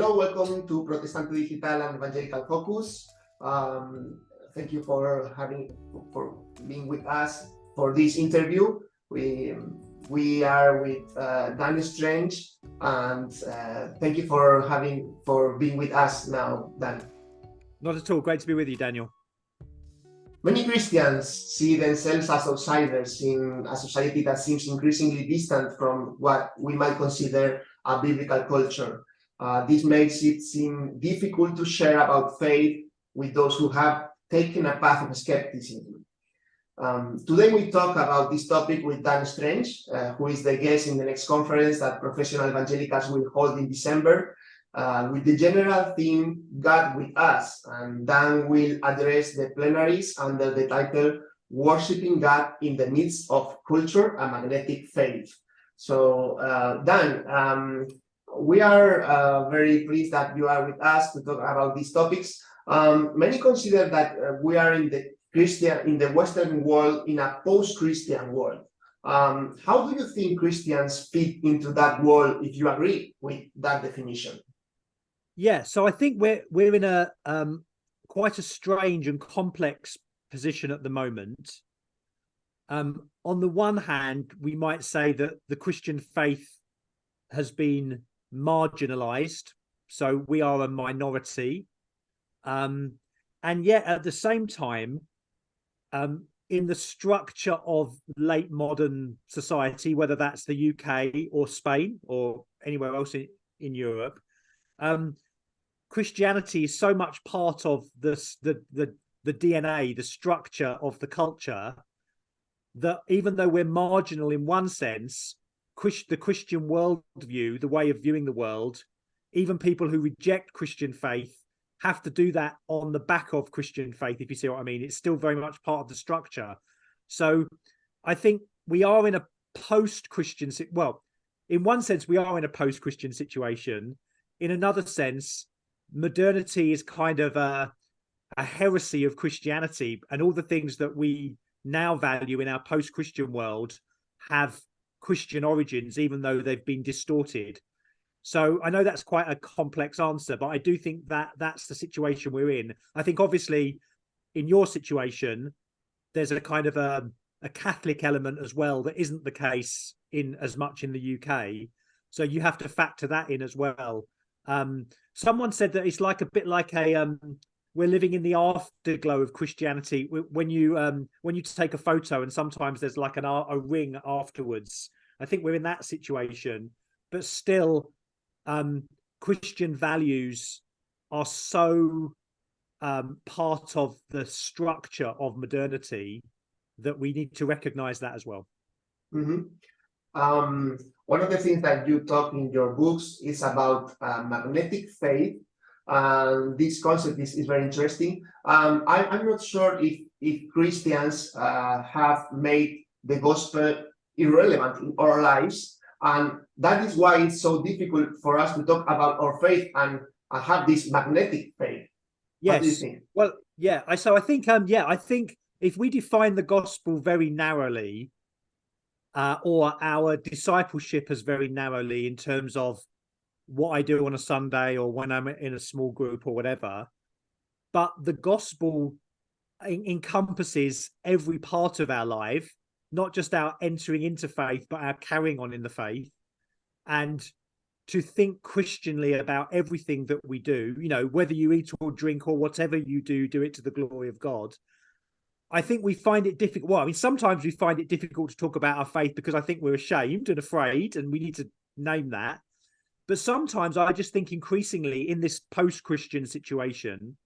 Hello, welcome to Protestante Digital and Evangelical Focus. Thank you for being with us for this interview. We are with Dan Strange, and thank you for being with us now, Dan. Not at all. Great to be with you, Daniel. Many Christians see themselves as outsiders in a society that seems increasingly distant from what we might consider a biblical culture. This makes it seem difficult to share about faith with those who have taken a path of skepticism. Today we talk about this topic with Dan Strange, who is the guest in the next conference that professional evangelicals will hold in December, with the general theme, God with us. And Dan will address the plenaries under the title, Worshipping God in the Midst of Culture and Magnetic Faith. So, Dan, we are very pleased that you are with us to talk about these topics. Many consider that we are in the Western world, in a post-Christian world. How do you think Christians fit into that world, if you agree with that definition? Yeah, so I think we're in a quite a strange and complex position at the moment. On the one hand, we might say that the Christian faith has been marginalized, so we are a minority, and yet at the same time, in the structure of late modern society, whether that's the UK or Spain or anywhere else in Europe, Christianity is so much part of the DNA, the structure of the culture, that even though we're marginal in one sense, the Christian worldview, the way of viewing the world, even people who reject Christian faith have to do that on the back of Christian faith, if you see what I mean. It's still very much part of the structure. So I think we are in a post-Christian, well, in one sense, we are in a post-Christian situation. In another sense, modernity is kind of a heresy of Christianity, and all the things that we now value in our post-Christian world have Christian origins, even though they've been distorted. So I know that's quite a complex answer, but I do think that that's the situation we're in. I think obviously in your situation, there's a kind of a Catholic element as well that isn't the case in as much in the UK. So you have to factor that in as well. Someone said that it's like a bit like we're living in the afterglow of Christianity when you take a photo and sometimes there's like a ring afterwards. I think we're in that situation, but still Christian values are so part of the structure of modernity that we need to recognize that as well. Mm-hmm. One of the things that you talk in your books is about magnetic faith. This concept is very interesting. I'm not sure if Christians have made the gospel irrelevant in our lives, and that is why it's so difficult for us to talk about our faith and have this magnetic faith. Yes. What do you think? Well, yeah. So I think, I think if we define the gospel very narrowly, or our discipleship as very narrowly in terms of what I do on a Sunday or when I'm in a small group or whatever, but the gospel encompasses every part of our life, not just our entering into faith, but our carrying on in the faith, and to think Christianly about everything that we do, whether you eat or drink or whatever you do, do it to the glory of God. I think we find it difficult. Well, I mean, sometimes we find it difficult to talk about our faith because I think we're ashamed and afraid, and we need to name that. But sometimes I just think increasingly in this post-Christian situation,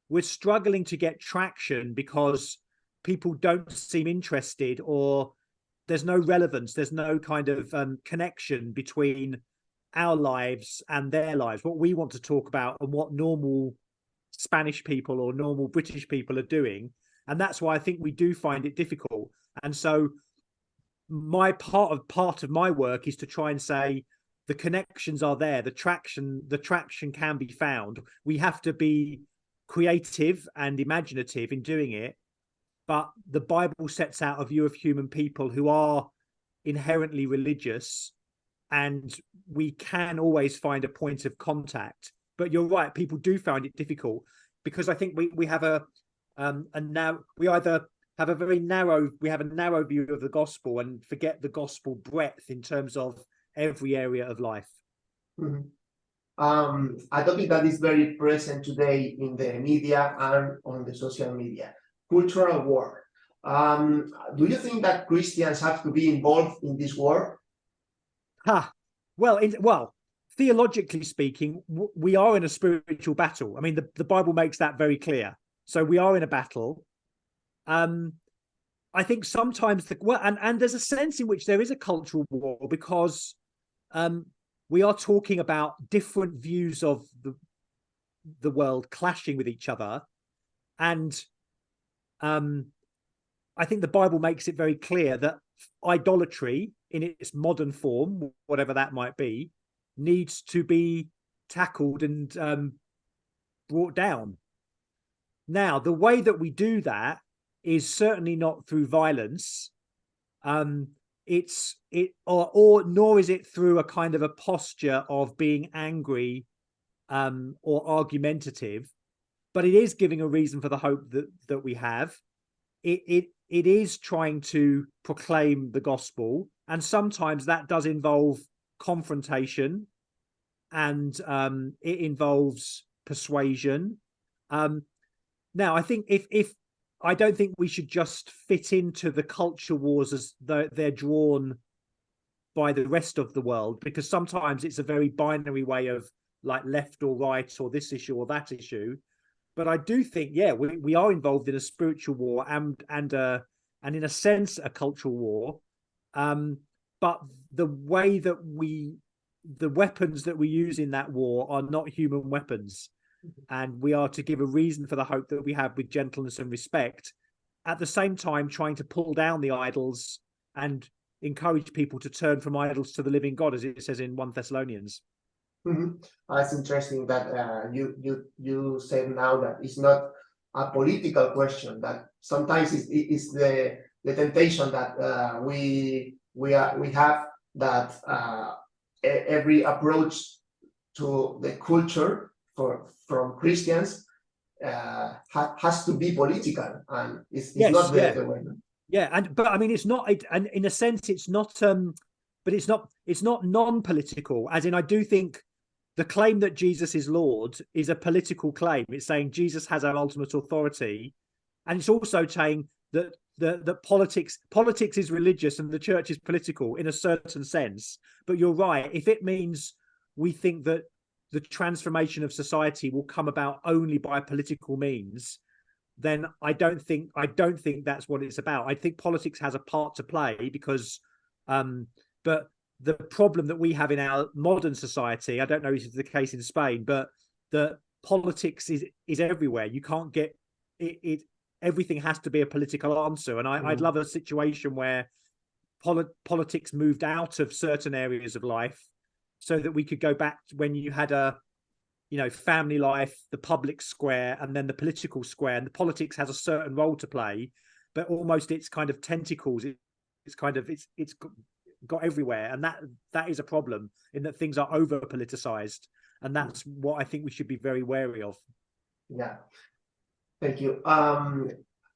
we're struggling to get traction because people don't seem interested, or there's no relevance. There's no kind of connection between our lives and their lives, what we want to talk about and what normal Spanish people or normal British people are doing. And that's why I think we do find it difficult. And so my part of my work is to try and say the connections are there, the traction can be found. We have to be creative and imaginative in doing it. But the Bible sets out a view of human people who are inherently religious, and we can always find a point of contact. But you're right, people do find it difficult, because I think we have we either have a narrow view of the gospel and forget the gospel breadth in terms of every area of life. Mhm. A topic that is very present today in the media and on the social media, cultural war. Do you think that Christians have to be involved in this war? Well, theologically speaking, we are in a spiritual battle. I mean, the Bible makes that very clear. So we are in a battle. I think sometimes and there's a sense in which there is a cultural war, because we are talking about different views of the world clashing with each other. And I think the Bible makes it very clear that idolatry in its modern form, whatever that might be, needs to be tackled and brought down. Now, the way that we do that is certainly not through violence. Nor is it through a kind of a posture of being angry or argumentative, but it is giving a reason for the hope that we have. It is trying to proclaim the gospel, and sometimes that does involve confrontation, and it involves persuasion. Now, I think if I don't think we should just fit into the culture wars as they're drawn by the rest of the world, because sometimes it's a very binary way of like left or right, or this issue or that issue. But I do think, yeah, we are involved in a spiritual war and in a sense a cultural war. But the way that the weapons that we use in that war are not human weapons. And we are to give a reason for the hope that we have with gentleness and respect, at the same time trying to pull down the idols and encourage people to turn from idols to the living God, as it says in 1 Thessalonians. It's interesting that you said now that it's not a political question, that sometimes it's the temptation that we have, that every approach to the culture from Christians has to be political, and it's Yes, not yeah. the way. Yeah, but I mean, it's not, and in a sense, it's not. But it's not non-political. As in, I do think the claim that Jesus is Lord is a political claim. It's saying Jesus has our ultimate authority, and it's also saying that that politics is religious and the church is political in a certain sense. But you're right. If it means we think that the transformation of society will come about only by political means, then I don't think that's what it's about. I think politics has a part to play, because but the problem that we have in our modern society, I don't know if it's the case in Spain, but the politics is everywhere. You can't get it. Everything has to be a political answer. And I'd love a situation where politics moved out of certain areas of life, so that we could go back to when you had family life, the public square, and then the political square. And the politics has a certain role to play, but almost it's kind of tentacles. It's got everywhere, and that is a problem, in that things are over politicized, and that's what I think we should be very wary of. Yeah, thank you.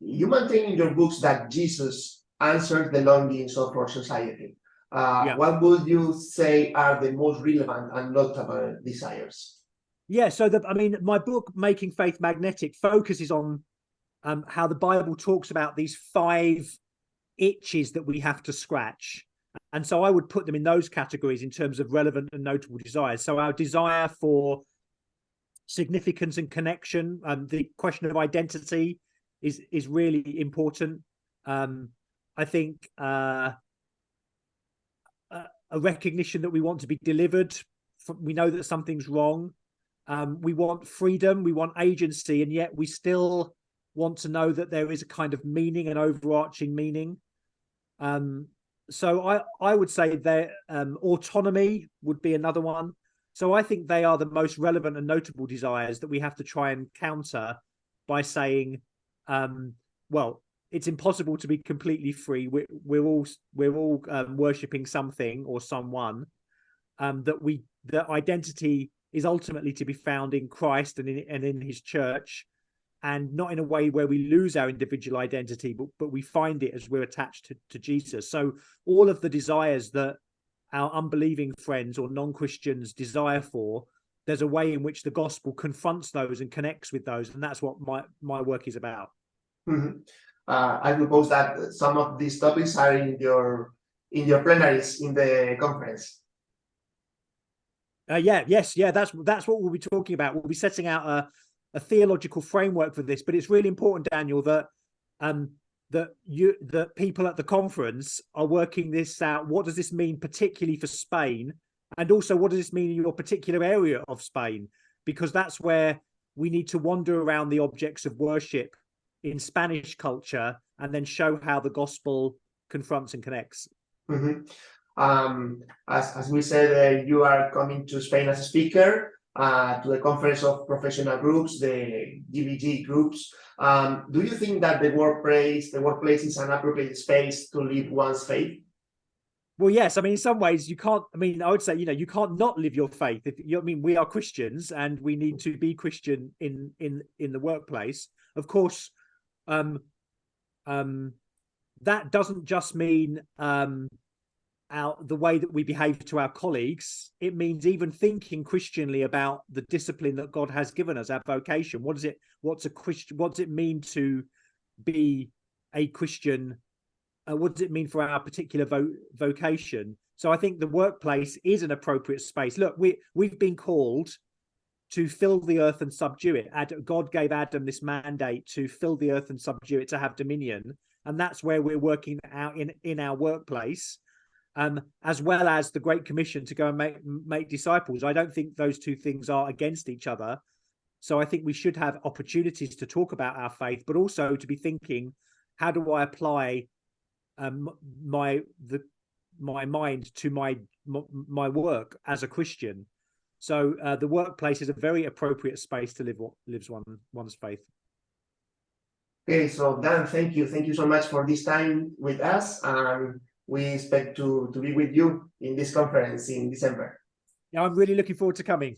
You maintain in your books that Jesus answers the longings of our society. What would you say are the most relevant and notable desires? Yeah, so my book, Making Faith Magnetic, focuses on how the Bible talks about these 5 itches that we have to scratch. And so I would put them in those categories in terms of relevant and notable desires. So our desire for significance and connection, the question of identity is really important. I think a recognition that we want to be delivered. We know that something's wrong. We want freedom, we want agency, and yet we still want to know that there is a kind of meaning, an overarching meaning. So I would say that autonomy would be another one. So I think they are the most relevant and notable desires that we have to try and counter by saying, well, it's impossible to be completely free. We're all worshipping something or someone. that identity is ultimately to be found in Christ and in his church, and not in a way where we lose our individual identity, but we find it as we're attached to Jesus. So all of the desires that our unbelieving friends or non-Christians desire for, there's a way in which the gospel confronts those and connects with those, and that's what my work is about. Mm-hmm. I propose that some of these topics are in your plenaries in the conference. Yes, that's what we'll be talking about. We'll be setting out a theological framework for this, but it's really important, Daniel, that that people at the conference are working this out. What does this mean, particularly for Spain, and also what does this mean in your particular area of Spain? Because that's where we need to wander around the objects of worship in Spanish culture and then show how the gospel confronts and connects. Mm-hmm. As we said, you are coming to Spain as a speaker to the conference of professional groups, the GBG groups. Do you think that the workplace is an appropriate space to live one's faith? Well, yes. I mean, in some ways, you can't. I mean, I would say, you can't not live your faith. I mean, we are Christians, and we need to be Christian in the workplace. Of course, that doesn't just mean the way that we behave to our colleagues. It means even thinking Christianly about the discipline that God has given us, our vocation. What's it mean to be a Christian? What does it mean for our particular vocation? So I think the workplace is an appropriate space. Look, we've been called to fill the earth and subdue it. God gave Adam this mandate to fill the earth and subdue it, to have dominion, and that's where we're working out in our workplace, as well as the Great Commission to go and make disciples. I don't think those two things are against each other. So I think we should have opportunities to talk about our faith, but also to be thinking, how do I apply my mind to my work as a Christian? So the workplace is a very appropriate space to lives one's faith. Okay, so Dan, thank you so much for this time with us, and we expect to be with you in this conference in December. Yeah, I'm really looking forward to coming.